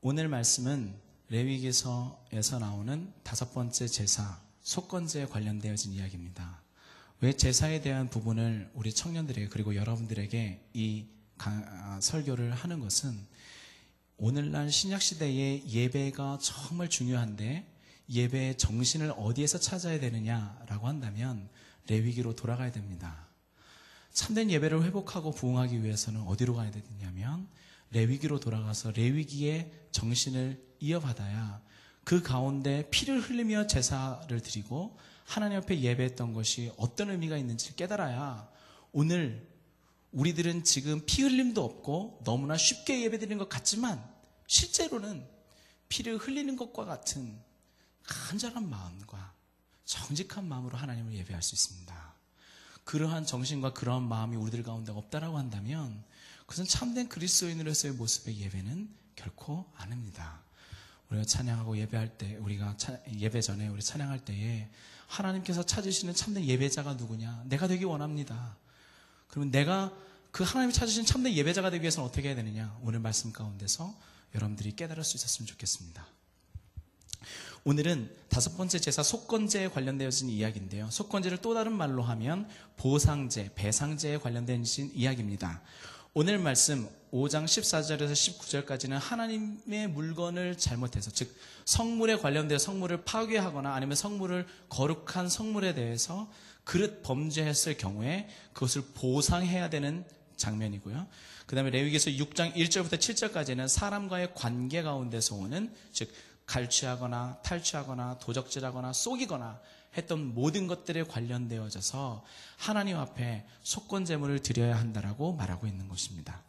오늘 말씀은 레위기서에서 나오는 5번째 제사, 속건제에 관련되어진 이야기입니다. 왜 제사에 대한 부분을 우리 청년들에게 그리고 여러분들에게 이 설교를 하는 것은 오늘날 신약시대의 예배가 정말 중요한데 예배의 정신을 어디에서 찾아야 되느냐라고 한다면 레위기로 돌아가야 됩니다. 참된 예배를 회복하고 부흥하기 위해서는 어디로 가야 되느냐면 레위기로 돌아가서 레위기의 정신을 이어받아야 그 가운데 피를 흘리며 제사를 드리고 하나님 앞에 예배했던 것이 어떤 의미가 있는지 깨달아야 오늘 우리들은 지금 피 흘림도 없고 너무나 쉽게 예배드리는 것 같지만 실제로는 피를 흘리는 것과 같은 간절한 마음과 정직한 마음으로 하나님을 예배할 수 있습니다. 그러한 정신과 그러한 마음이 우리들 가운데 없다라고 한다면 그것은 참된 그리스도인으로서의 모습의 예배는 결코 아닙니다. 우리가 찬양하고 예배할 때, 우리가 예배 전에 우리 찬양할 때에 하나님께서 찾으시는 참된 예배자가 누구냐? 내가 되기 원합니다. 그러면 내가 그 하나님이 찾으신 참된 예배자가 되기 위해서는 어떻게 해야 되느냐? 오늘 말씀 가운데서 여러분들이 깨달을 수 있었으면 좋겠습니다. 오늘은 5번째 제사 속건제에 관련되어진 이야기인데요. 속건제를 또 다른 말로 하면 보상제, 배상제에 관련된 이야기입니다. 오늘 말씀 5장 14절에서 19절까지는 하나님의 물건을 잘못해서, 즉 성물에 관련되어 성물을 파괴하거나 아니면 성물을 거룩한 성물에 대해서 그릇 범죄했을 경우에 그것을 보상해야 되는 장면이고요. 그 다음에 레위기서 6장 1절부터 7절까지는 사람과의 관계 가운데서 오는, 즉 갈취하거나 탈취하거나 도적질하거나 속이거나 했던 모든 것들에 관련되어져서 하나님 앞에 속건제물을 드려야 한다라고 말하고 있는 것입니다.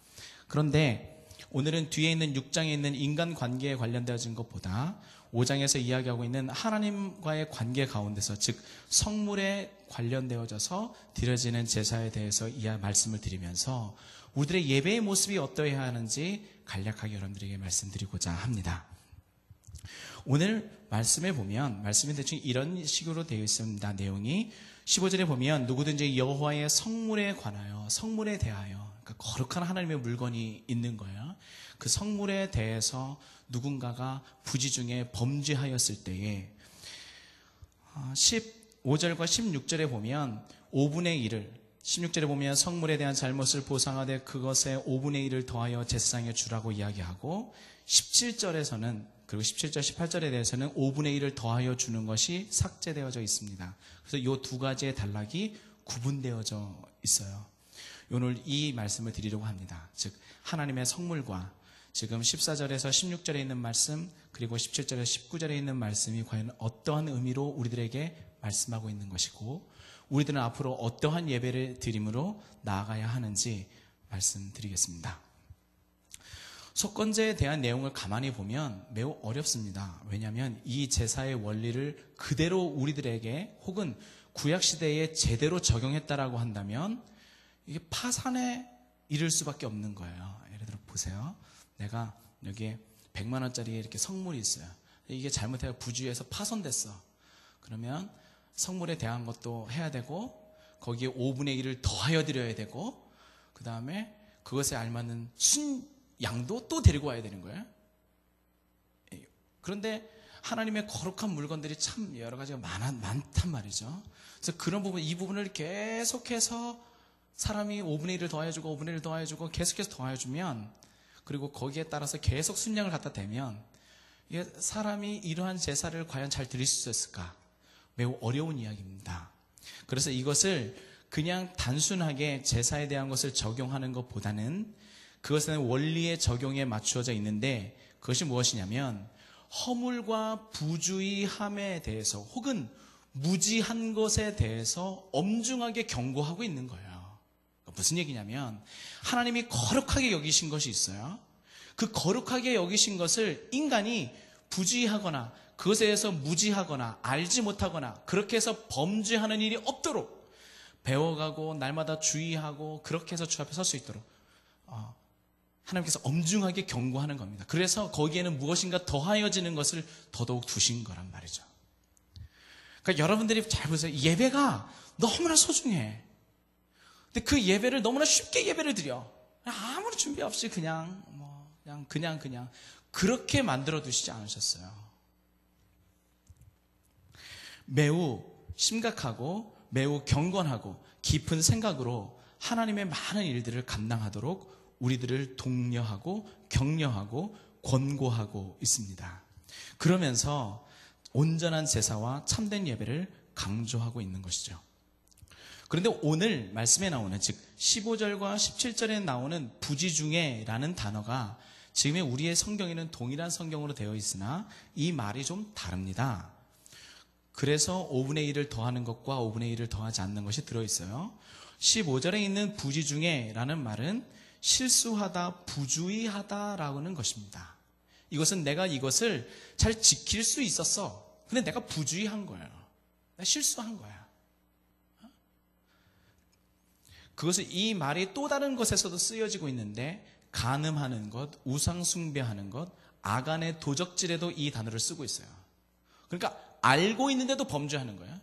그런데 오늘은 뒤에 있는 6장에 있는 인간관계에 관련되어진 것보다 5장에서 이야기하고 있는 하나님과의 관계 가운데서, 즉 성물에 관련되어져서 드려지는 제사에 대해서 말씀을 드리면서 우리들의 예배의 모습이 어떠해야 하는지 간략하게 여러분들에게 말씀드리고자 합니다. 오늘 말씀에 보면 말씀이 대충 이런 식으로 되어 있습니다. 내용이 15절에 보면 누구든지 여호와의 성물에 관하여, 성물에 대하여, 그러니까 거룩한 하나님의 물건이 있는 거예요. 그 성물에 대해서 누군가가 부지 중에 범죄하였을 때에 15절과 16절에 보면 5분의 1을, 16절에 보면 성물에 대한 잘못을 보상하되 그것에 5분의 1을 더하여 제사장에 주라고 이야기하고, 17절에서는, 그리고 17절, 18절에 대해서는 5분의 1을 더하여 주는 것이 삭제되어져 있습니다. 그래서 이 두 가지의 단락이 구분되어져 있어요. 오늘 이 말씀을 드리려고 합니다. 즉 하나님의 성물과 지금 14절에서 16절에 있는 말씀, 그리고 17절에서 19절에 있는 말씀이 과연 어떠한 의미로 우리들에게 말씀하고 있는 것이고, 우리들은 앞으로 어떠한 예배를 드림으로 나아가야 하는지 말씀드리겠습니다. 속건제에 대한 내용을 가만히 보면 매우 어렵습니다. 왜냐하면 이 제사의 원리를 그대로 우리들에게 혹은 구약시대에 제대로 적용했다라고 한다면 이게 파산에 이를 수밖에 없는 거예요. 예를 들어 보세요. 내가 여기에 100만 원짜리 이렇게 성물이 있어요. 이게 잘못해서 부주의해서 파손됐어. 그러면 성물에 대한 것도 해야 되고 거기에 5분의 1을 더하여 드려야 되고, 그 다음에 그것에 알맞는 양도 또 데리고 와야 되는 거예요. 그런데 하나님의 거룩한 물건들이 참 여러 가지가 많단 말이죠. 그래서 그런 부분, 이 부분을 계속해서 사람이 5분의 1을 더해주고 5분의 1을 더해주고 계속해서 더해주면, 그리고 거기에 따라서 계속 순양을 갖다 대면 이게 사람이 이러한 제사를 과연 잘 드릴 수 있을까? 매우 어려운 이야기입니다. 그래서 이것을 그냥 단순하게 제사에 대한 것을 적용하는 것보다는 그것은 원리의 적용에 맞추어져 있는데, 그것이 무엇이냐면 허물과 부주의함에 대해서 혹은 무지한 것에 대해서 엄중하게 경고하고 있는 거예요. 무슨 얘기냐면 하나님이 거룩하게 여기신 것이 있어요. 그 거룩하게 여기신 것을 인간이 부주의하거나 그것에 대해서 무지하거나 알지 못하거나 그렇게 해서 범죄하는 일이 없도록 배워가고 날마다 주의하고 그렇게 해서 주 앞에 설 수 있도록 하나님께서 엄중하게 경고하는 겁니다. 그래서 거기에는 무엇인가 더하여지는 것을 더더욱 두신 거란 말이죠. 그러니까 여러분들이 잘 보세요. 예배가 너무나 소중해. 근데 그 예배를 너무나 쉽게 예배를 드려. 아무리 준비 없이 그냥 그냥 그렇게 만들어 두시지 않으셨어요. 매우 심각하고 매우 경건하고 깊은 생각으로 하나님의 많은 일들을 감당하도록 우리들을 독려하고 격려하고 권고하고 있습니다. 그러면서 온전한 제사와 참된 예배를 강조하고 있는 것이죠. 그런데 오늘 말씀에 나오는, 즉 15절과 17절에 나오는 부지 중에라는 단어가 지금의 우리의 성경에는 동일한 성경으로 되어 있으나 이 말이 좀 다릅니다. 그래서 5분의 1을 더하는 것과 5분의 1을 더하지 않는 것이 들어있어요. 15절에 있는 부지 중에라는 말은 실수하다, 부주의하다라는 것입니다. 이것은 내가 이것을 잘 지킬 수 있었어. 근데 내가 부주의한 거예요. 내가 실수한 거야. 그것을, 이 말이 또 다른 것에서도 쓰여지고 있는데, 간음하는 것, 우상 숭배하는 것, 아간의 도적질에도 이 단어를 쓰고 있어요. 그러니까 알고 있는데도 범죄하는 거예요.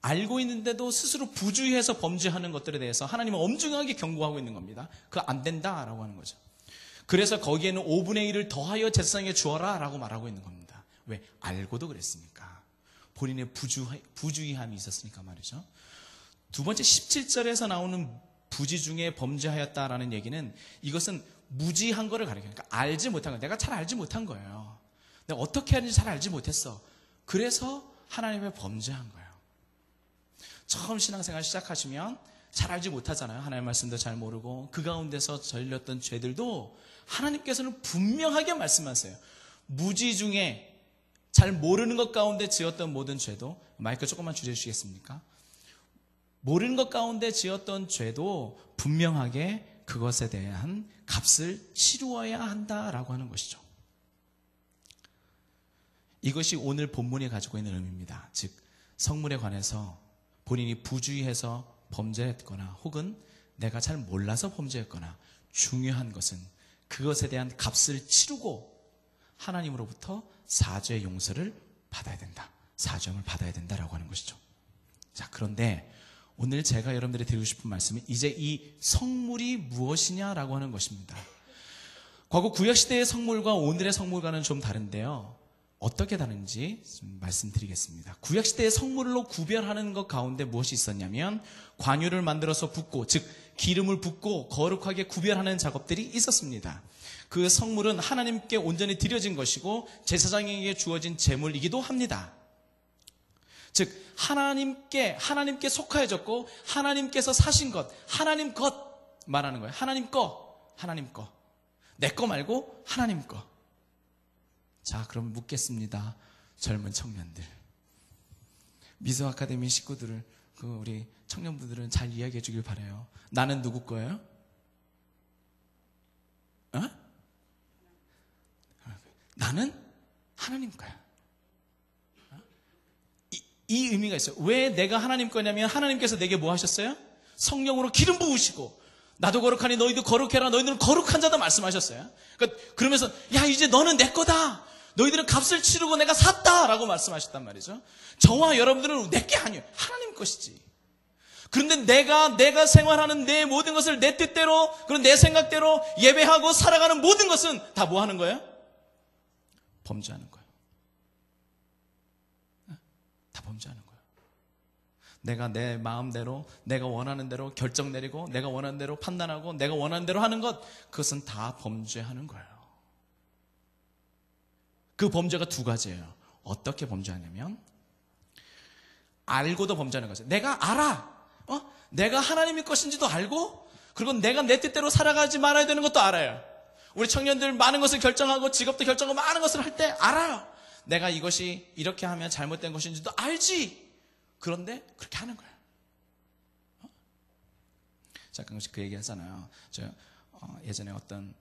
알고 있는데도 스스로 부주의해서 범죄하는 것들에 대해서 하나님은 엄중하게 경고하고 있는 겁니다. 그거 안 된다라고 하는 거죠. 그래서 거기에는 5분의 1을 더하여 제사장에게 주어라 라고 말하고 있는 겁니다. 왜? 알고도 그랬으니까. 본인의 부주의함이 있었으니까 말이죠. 두 번째 17절에서 나오는 부지 중에 범죄하였다라는 얘기는, 이것은 무지한 거를 가리켜요. 그러니까 알지 못한 거예요. 내가 잘 알지 못한 거예요. 내가 어떻게 하는지 잘 알지 못했어. 그래서 하나님의 범죄한 거예요. 처음 신앙생활 시작하시면 잘 알지 못하잖아요. 하나님의 말씀도 잘 모르고 그 가운데서 저질렀던 죄들도 하나님께서는 분명하게 말씀하세요. 무지 중에 잘 모르는 것 가운데 지었던 모든 죄도, 마이크 조금만 줄여주시겠습니까? 모르는 것 가운데 지었던 죄도 분명하게 그것에 대한 값을 치루어야 한다라고 하는 것이죠. 이것이 오늘 본문이 가지고 있는 의미입니다. 즉 성물에 관해서 본인이 부주의해서 범죄했거나 혹은 내가 잘 몰라서 범죄했거나, 중요한 것은 그것에 대한 값을 치르고 하나님으로부터 사죄의 용서를 받아야 된다. 사죄함을 받아야 된다라고 하는 것이죠. 자, 그런데 오늘 제가 여러분들이 드리고 싶은 말씀은 이제 이 성물이 무엇이냐라고 하는 것입니다. 과거 구약시대의 성물과 오늘의 성물과는 좀 다른데요. 어떻게 다른지 좀 말씀드리겠습니다. 구약시대의 성물로 구별하는 것 가운데 무엇이 있었냐면, 관유를 만들어서 붓고, 즉 기름을 붓고 거룩하게 구별하는 작업들이 있었습니다. 그 성물은 하나님께 온전히 드려진 것이고 제사장에게 주어진 제물이기도 합니다. 즉 하나님께 속하여졌고 하나님께서 사신 것, 하나님 것 말하는 거예요. 하나님 거, 내 거 말고 하나님 거. 자, 그럼 묻겠습니다. 젊은 청년들, 미소 아카데미 식구들을, 우리 청년분들은 잘 이야기해 주길 바라요. 나는 누구 거예요? 나는 하나님 거야. 이 의미가 있어요. 왜 내가 하나님 거냐면, 하나님께서 내게 뭐 하셨어요? 성령으로 기름 부으시고, 나도 거룩하니 너희도 거룩해라, 너희들은 거룩한 자다 말씀하셨어요. 그러면서 야, 이제 너는 내 거다, 너희들은 값을 치르고 내가 샀다라고 말씀하셨단 말이죠. 저와 여러분들은 내게 아니에요. 하나님 것이지. 그런데 내가 생활하는 내 모든 것을 내 뜻대로, 그런 내 생각대로 예배하고 살아가는 모든 것은 다 뭐 하는 거예요? 범죄하는 거예요. 다 범죄하는 거예요. 내가 내 마음대로, 내가 원하는 대로 결정 내리고, 내가 원하는 대로 판단하고, 내가 원하는 대로 하는 것, 그것은 다 범죄하는 거예요. 그 범죄가 두 가지예요. 어떻게 범죄하냐면, 알고도 범죄하는 거죠. 내가 알아. 내가 하나님의 것인지도 알고, 그리고 내가 내 뜻대로 살아가지 말아야 되는 것도 알아요. 우리 청년들 많은 것을 결정하고 직업도 결정하고 많은 것을 할 때 알아요. 내가 이것이 이렇게 하면 잘못된 것인지도 알지. 그런데 그렇게 하는 거예요. 가끔씩 그 얘기 하잖아요. 저 예전에 어떤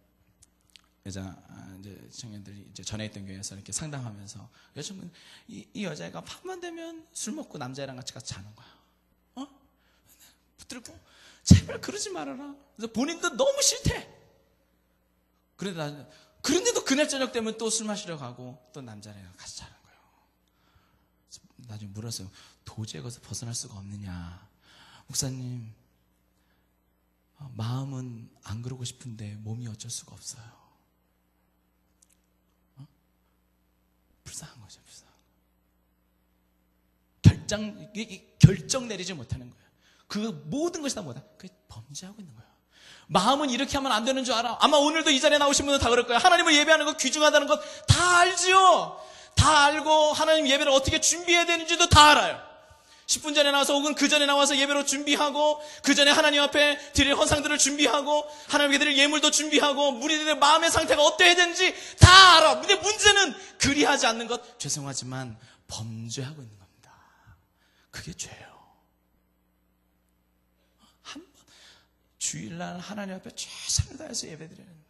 여자 이제 청년들이 이제 전에 있던 교회에서 이렇게 상담하면서, 요즘은 이 여자애가 밤만 되면 술 먹고 남자애랑 같이 자는 거야. 붙들고 제발 그러지 말아라. 그래서 본인도 너무 싫대. 그런데도 그날 저녁 되면 또 술 마시러 가고 또 남자애랑 같이 자는 거예요. 나중에 물었어요. 도저히 거기서 벗어날 수가 없느냐. 목사님, 마음은 안 그러고 싶은데 몸이 어쩔 수가 없어요. 거죠. 결정 내리지 못하는 거예요. 그 모든 것이 다 뭐다? 그게 범죄하고 있는 거예요. 마음은 이렇게 하면 안 되는 줄 알아. 아마 오늘도 이 자리에 나오신 분은 다 그럴 거예요. 하나님을 예배하는 것 귀중하다는 것 다 알지요. 다 알고 하나님 예배를 어떻게 준비해야 되는지도 다 알아요. 10분 전에 나와서 혹은 그 전에 나와서 예배로 준비하고 그 전에 하나님 앞에 드릴 헌상들을 준비하고 하나님께 드릴 예물도 준비하고 우리들의 마음의 상태가 어때야 되는지 다 알아. 근데 문제는 그리하지 않는 것. 죄송하지만 범죄하고 있는 겁니다. 그게 죄예요. 한 번 주일날 하나님 앞에 최선을 다해서 예배드리는 거예요.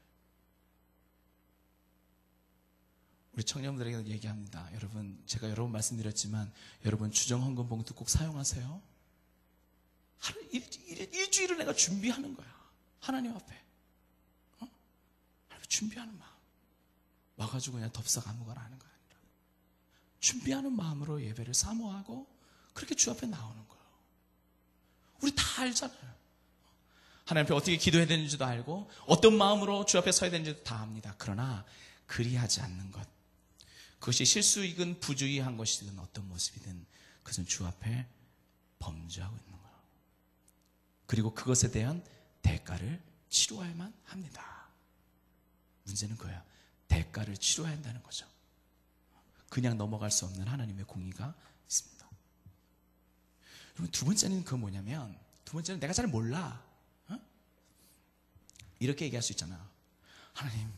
우리 청년들에게 얘기합니다. 여러분, 제가 여러 번 말씀드렸지만 여러분 주정 헌금 봉투 꼭 사용하세요. 일주일을 내가 준비하는 거야. 하나님 앞에. 준비하는 마음. 와가지고 그냥 덥석 아무거나 하는 거 아니라 준비하는 마음으로 예배를 사모하고 그렇게 주 앞에 나오는 거예요. 우리 다 알잖아요. 하나님 앞에 어떻게 기도해야 되는지도 알고 어떤 마음으로 주 앞에 서야 되는지도 다 압니다. 그러나 그리하지 않는 것, 그것이 실수이든 부주의한 것이든 어떤 모습이든 그것은 주 앞에 범죄하고 있는 거예요. 그리고 그것에 대한 대가를 치루어야만 합니다. 문제는 그거예요. 대가를 치루어야 한다는 거죠. 그냥 넘어갈 수 없는 하나님의 공의가 있습니다. 여러분, 두 번째는 그거 뭐냐면, 두 번째는 내가 잘 몰라. 이렇게 얘기할 수 있잖아요. 하나님,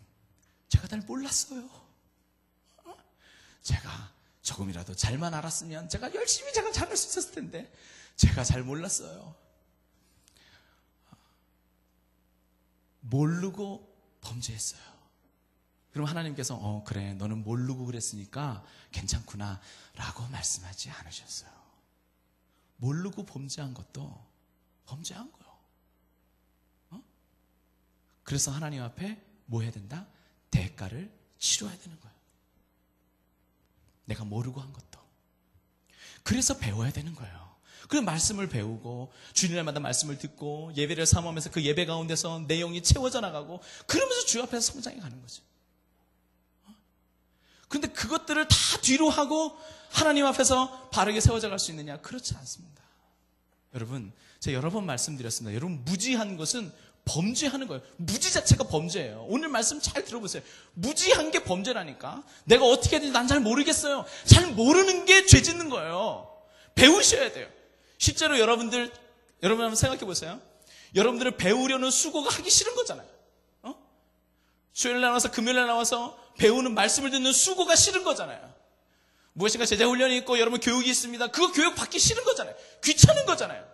제가 잘 몰랐어요. 제가 조금이라도 잘만 알았으면 제가 열심히 잘할 수 있었을 텐데 제가 잘 몰랐어요. 모르고 범죄했어요. 그럼 하나님께서 그래, 너는 모르고 그랬으니까 괜찮구나 라고 말씀하지 않으셨어요. 모르고 범죄한 것도 범죄한 거예요. 그래서 하나님 앞에 뭐 해야 된다? 대가를 치러야 되는 거예요. 내가 모르고 한 것도. 그래서 배워야 되는 거예요. 그 말씀을 배우고 주일날마다 말씀을 듣고 예배를 사모하면서 그 예배 가운데서 내용이 채워져 나가고 그러면서 주 앞에서 성장해 가는 거죠. 그런데 그것들을 다 뒤로 하고 하나님 앞에서 바르게 세워져 갈 수 있느냐? 그렇지 않습니다. 여러분, 제가 여러 번 말씀드렸습니다. 여러분, 무지한 것은 범죄하는 거예요. 무지 자체가 범죄예요. 오늘 말씀 잘 들어보세요. 무지한 게 범죄라니까. 내가 어떻게 해야 되는지 난 잘 모르겠어요. 잘 모르는 게 죄 짓는 거예요. 배우셔야 돼요. 실제로 여러분 한번 생각해 보세요. 여러분들은 배우려는 수고가 하기 싫은 거잖아요. 수요일날 나와서 금요일날 나와서 배우는 말씀을 듣는 수고가 싫은 거잖아요. 무엇인가 제자 훈련이 있고 여러분 교육이 있습니다. 그거 교육 받기 싫은 거잖아요. 귀찮은 거잖아요.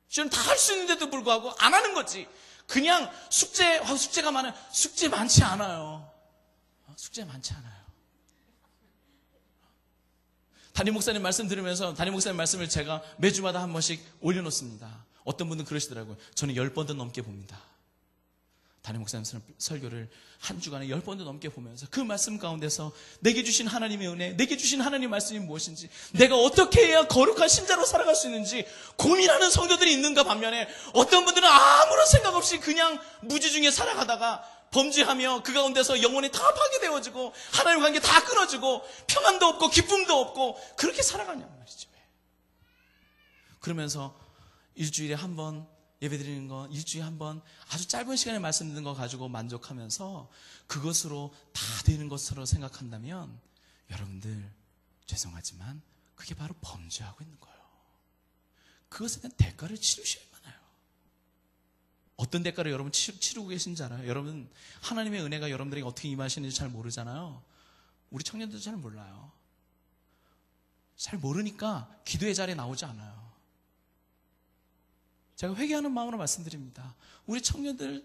저는 다 할 수 있는데도 불구하고 안 하는 거지. 그냥 숙제가 많아요. 숙제 많지 않아요. 숙제 많지 않아요. 담임 목사님 말씀 들으면서 담임 목사님 말씀을 제가 매주마다 한 번씩 올려놓습니다. 어떤 분은 그러시더라고요. 저는 10번도 넘게 봅니다. 담임 목사님 설교를 한 주간에 10번도 넘게 보면서 그 말씀 가운데서 내게 주신 하나님의 은혜, 내게 주신 하나님의 말씀이 무엇인지, 내가 어떻게 해야 거룩한 신자로 살아갈 수 있는지 고민하는 성도들이 있는가 반면에 어떤 분들은 아무런 생각 없이 그냥 무지 중에 살아가다가 범죄하며 그 가운데서 영혼이 다 파괴되어지고 하나님 관계 다 끊어지고 평안도 없고 기쁨도 없고 그렇게 살아가냔 말이죠. 그러면서 일주일에 한 번 예배드리는 거, 일주일에 한 번 아주 짧은 시간에 말씀 듣는 거 가지고 만족하면서 그것으로 다 되는 것으로 생각한다면 여러분들 죄송하지만 그게 바로 범죄하고 있는 거예요. 그것에 대한 대가를 치르셔야만 해요. 어떤 대가를 여러분 치르고 계신지 알아요? 여러분 하나님의 은혜가 여러분들에게 어떻게 임하시는지 잘 모르잖아요. 우리 청년들도 잘 몰라요. 잘 모르니까 기도의 자리에 나오지 않아요. 제가 회개하는 마음으로 말씀드립니다. 우리 청년들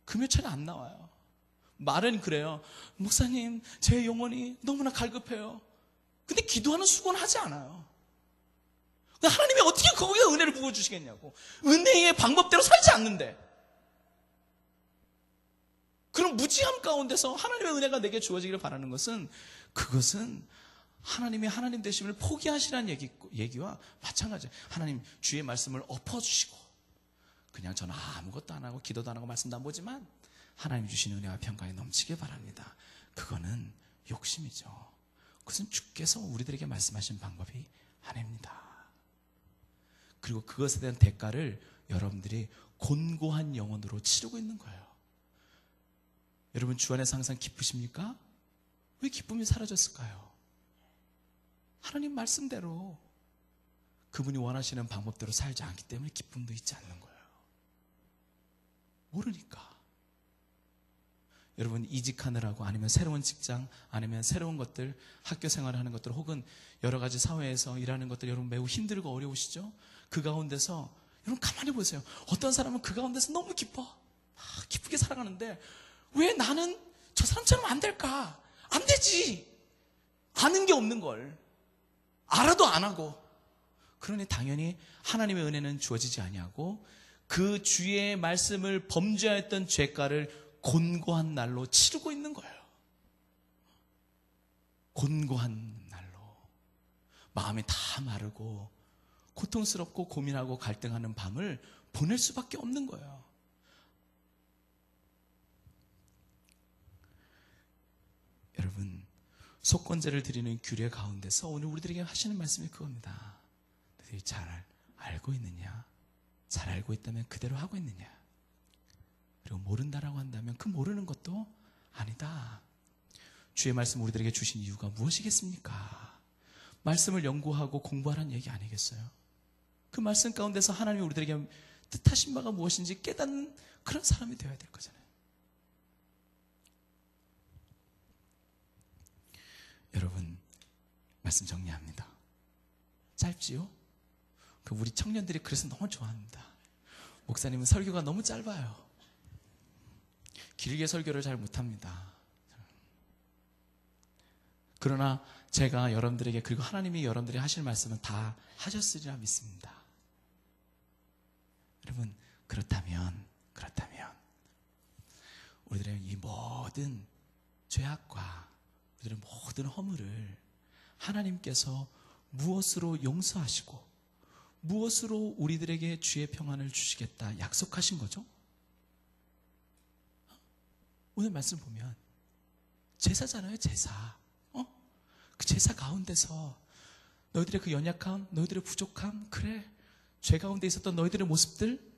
금요철에 안 나와요. 말은 그래요. 목사님, 제 영혼이 너무나 갈급해요. 근데 기도하는 수고는 하지 않아요. 하나님이 어떻게 거기에 은혜를 부어주시겠냐고. 은혜의 방법대로 살지 않는데. 그런 무지함 가운데서 하나님의 은혜가 내게 주어지기를 바라는 것은 그것은 하나님의 하나님 되심을 포기하시라는 얘기와 마찬가지예요. 하나님 주의 말씀을 엎어주시고 그냥 저는 아무것도 안 하고 기도도 안 하고 말씀도 안 보지만 하나님 주신 은혜와 평강이 넘치길 바랍니다. 그거는 욕심이죠. 그것은 주께서 우리들에게 말씀하신 방법이 아닙니다. 그리고 그것에 대한 대가를 여러분들이 곤고한 영혼으로 치르고 있는 거예요. 여러분 주 안에서 항상 기쁘십니까? 왜 기쁨이 사라졌을까요? 하나님 말씀대로 그분이 원하시는 방법대로 살지 않기 때문에 기쁨도 있지 않는 거예요. 모르니까. 여러분 이직하느라고 아니면 새로운 직장 아니면 새로운 것들 학교 생활을 하는 것들 혹은 여러 가지 사회에서 일하는 것들 여러분 매우 힘들고 어려우시죠? 그 가운데서 여러분 가만히 보세요. 어떤 사람은 그 가운데서 너무 기뻐. 기쁘게 살아가는데 왜 나는 저 사람처럼 안 될까? 안 되지. 아는 게 없는 걸. 알아도 안 하고. 그러니 당연히 하나님의 은혜는 주어지지 아니하고 그 주의 말씀을 범죄하였던 죄가를 곤고한 날로 치르고 있는 거예요. 곤고한 날로. 마음이 다 마르고 고통스럽고 고민하고 갈등하는 밤을 보낼 수밖에 없는 거예요. 여러분 속건제를 드리는 규례 가운데서 오늘 우리들에게 하시는 말씀이 그겁니다. 너희들이 잘 알고 있느냐? 잘 알고 있다면 그대로 하고 있느냐? 그리고 모른다라고 한다면 그 모르는 것도 아니다. 주의 말씀 우리들에게 주신 이유가 무엇이겠습니까? 말씀을 연구하고 공부하라는 얘기 아니겠어요? 그 말씀 가운데서 하나님이 우리들에게 뜻하신 바가 무엇인지 깨닫는 그런 사람이 되어야 될 거잖아요. 여러분 말씀 정리합니다. 짧지요? 우리 청년들이 그래서 너무 좋아합니다. 목사님은 설교가 너무 짧아요. 길게 설교를 잘 못합니다. 그러나 제가 여러분들에게 그리고 하나님이 여러분들이 하실 말씀은 다 하셨으리라 믿습니다. 여러분 그렇다면 우리들의 이 모든 죄악과 우리들의 모든 허물을 하나님께서 무엇으로 용서하시고 무엇으로 우리들에게 주의 평안을 주시겠다 약속하신 거죠? 오늘 말씀 보면 제사잖아요. 제사. 그 제사 가운데서 너희들의 그 연약함, 너희들의 부족함, 그래 죄 가운데 있었던 너희들의 모습들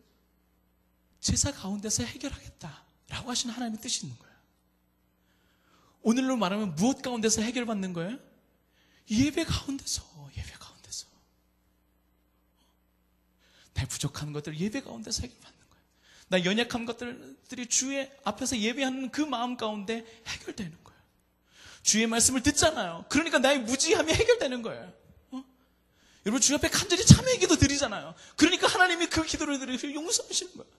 제사 가운데서 해결하겠다라고 하시는 하나님의 뜻이 있는 거예요. 오늘로 말하면 무엇 가운데서 해결받는 거예요? 예배 가운데서. 내 부족한 것들 예배 가운데서 해결받는 거예요. 나 연약한 것들이 주의 앞에서 예배하는 그 마음 가운데 해결되는 거예요. 주의 말씀을 듣잖아요. 그러니까 나의 무지함이 해결되는 거예요. 여러분 주 앞에 간절히 참회의 기도 드리잖아요. 그러니까 하나님이 그 기도를 드리고 용서하시는 거예요.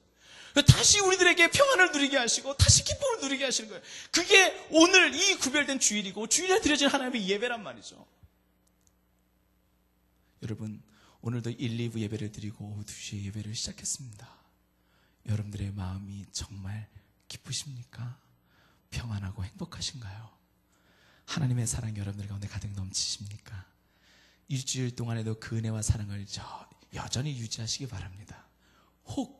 다시 우리들에게 평안을 누리게 하시고 다시 기쁨을 누리게 하시는 거예요. 그게 오늘 이 구별된 주일이고 주일에 드려진 하나님의 예배란 말이죠. 여러분 오늘도 1, 2부 예배를 드리고 오후 2시에 예배를 시작했습니다. 여러분들의 마음이 정말 기쁘십니까? 평안하고 행복하신가요? 하나님의 사랑 여러분들 가운데 가득 넘치십니까? 일주일 동안에도 그 은혜와 사랑을 여전히 유지하시기 바랍니다. 혹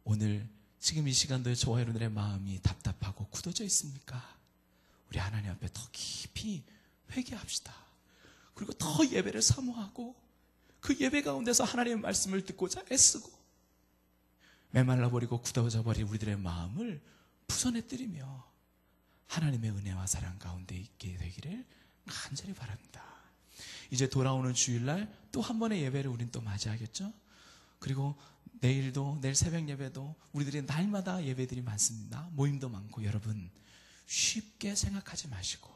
오늘 지금 이 시간도에 저와 여러분들의 마음이 답답하고 굳어져 있습니까? 우리 하나님 앞에 더 깊이 회개합시다. 그리고 더 예배를 사모하고 그 예배 가운데서 하나님의 말씀을 듣고자 애쓰고 메말라버리고 굳어져버린 우리들의 마음을 부서내뜨리며 하나님의 은혜와 사랑 가운데 있게 되기를 간절히 바랍니다. 이제 돌아오는 주일날 또 한 번의 예배를 우린 또 맞이하겠죠? 그리고 내일 새벽 예배도 우리들이 날마다 예배들이 많습니다. 모임도 많고 여러분 쉽게 생각하지 마시고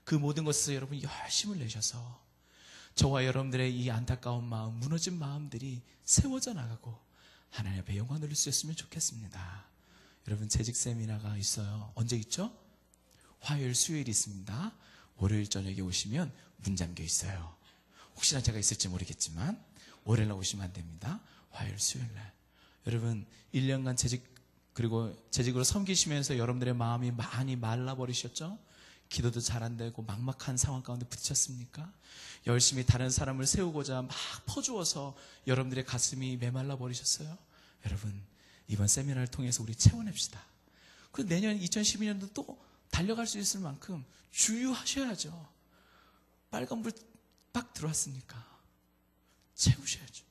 그 모든 것에서 여러분 열심을 내셔서 저와 여러분들의 이 안타까운 마음, 무너진 마음들이 세워져 나가고 하나님 앞에 영광 돌릴 수 있으면 좋겠습니다. 여러분 재직 세미나가 있어요. 언제 있죠? 화요일, 수요일 있습니다. 월요일 저녁에 오시면 문 잠겨 있어요. 혹시나 제가 있을지 모르겠지만 월요일날 오시면 안 됩니다. 화요일, 수요일날. 여러분 1년간 재직으로 섬기시면서 여러분들의 마음이 많이 말라버리셨죠? 기도도 잘 안 되고 막막한 상황 가운데 부딪혔습니까? 열심히 다른 사람을 세우고자 막 퍼주어서 여러분들의 가슴이 메말라 버리셨어요? 여러분 이번 세미나를 통해서 우리 채워냅시다. 그 내년 2012년도 달려갈 수 있을 만큼 주유하셔야죠. 빨간불 딱 들어왔으니까 채우셔야죠.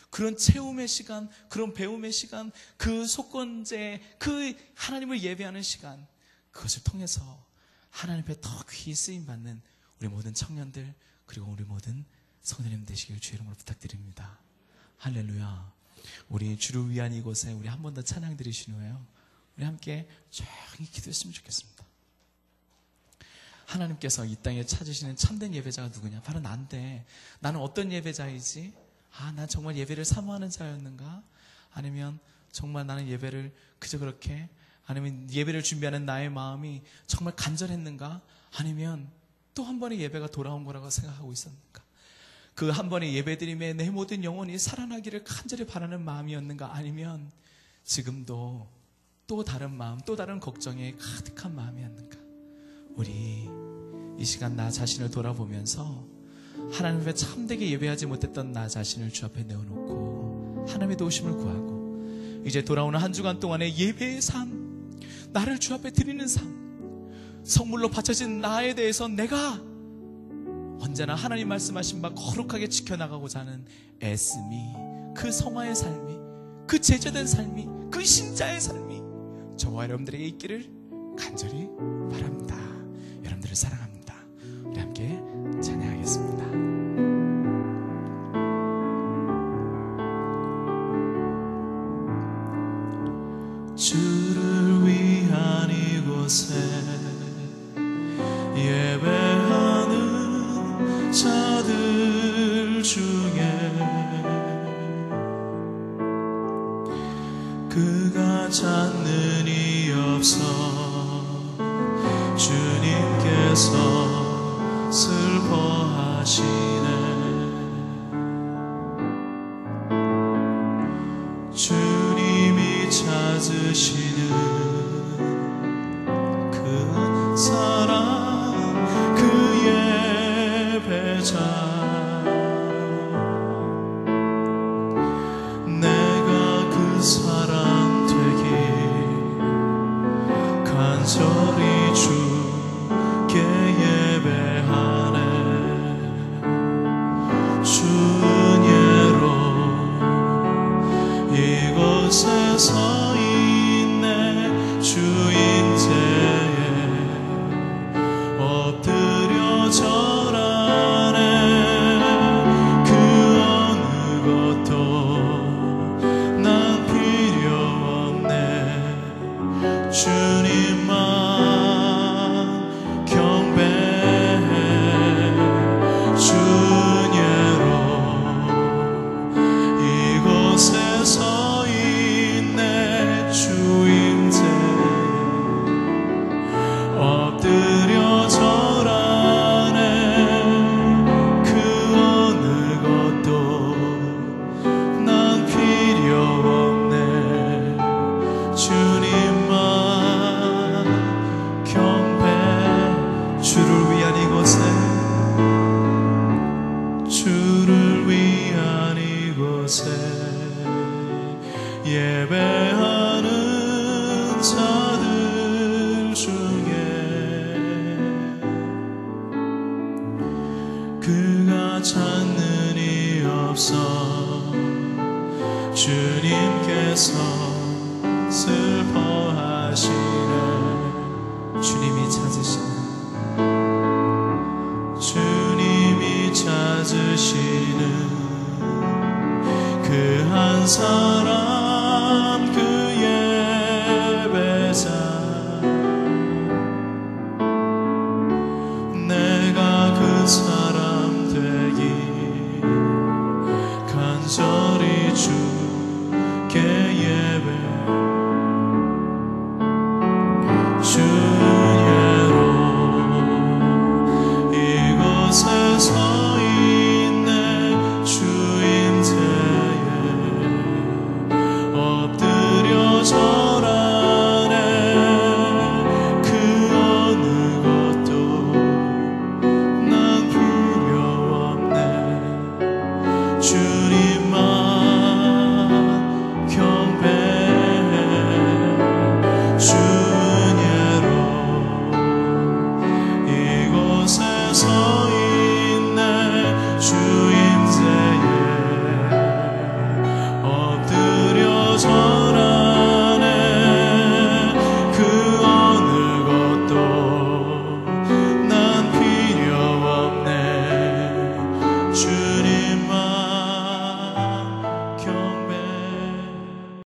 그런 채움의 시간, 그런 배움의 시간, 그 속건제, 그 하나님을 예배하는 시간, 그것을 통해서 하나님 앞에 더 귀히 쓰임받는 우리 모든 청년들, 그리고 우리 모든 성도님 되시길 주의 이름으로 부탁드립니다. 할렐루야. 우리 주를 위한 이곳에 우리 한 번 더 찬양 드리신 후에요, 우리 함께 조용히 기도했으면 좋겠습니다. 하나님께서 이 땅에 찾으시는 참된 예배자가 누구냐? 바로 난데, 나는 어떤 예배자이지? 난 정말 예배를 사모하는 자였는가? 아니면 정말 나는 예배를 그저 그렇게, 아니면 예배를 준비하는 나의 마음이 정말 간절했는가? 아니면 또 한 번의 예배가 돌아온 거라고 생각하고 있었는가? 그 한 번의 예배드림에 내 모든 영혼이 살아나기를 간절히 바라는 마음이었는가? 아니면 지금도 또 다른 마음, 또 다른 걱정에 가득한 마음이었는가? 우리 이 시간 나 자신을 돌아보면서 하나님 앞에 참되게 예배하지 못했던 나 자신을 주 앞에 내어놓고 하나님의 도우심을 구하고, 이제 돌아오는 한 주간 동안의 예배의 삶, 나를 주 앞에 드리는 삶, 성물로 바쳐진 나에 대해서 내가 언제나 하나님 말씀하신 바 거룩하게 지켜나가고자 하는 애씀이, 그 성화의 삶이, 그 제자된 삶이, 그 신자의 삶이 저와 여러분들에게 있기를 간절히 바랍니다. 여러분들을 사랑합니다. 우리 함께 찬양하겠습니다. 주를 위한 이곳에 예배하는 자들 중에 그가 찾는 이 없어 주님께서 슬퍼하시네. 주님이 찾으시는 그 한 사람, 그 예배자, 내가 그 사람 되길 간절히 주께 예배하네. 주은혜로 이곳에 서 있네. 주인재에 엎드려 절하네. 그 어느 것도 난 필요 없네. 주님만 경배해. 주은혜로 이곳에 서 있네. 주임재 엎드려 절하네. 그 어느 것도 난 필요 없네. 주님만 경배. 주를 위한 이곳에, 주를 위한 이곳에 예배하는 자들 중에 그가 찾는 이 없어 주님께서 슬퍼하시네. 주님이 찾으시는, 주님이 찾으시는 그 한 사람,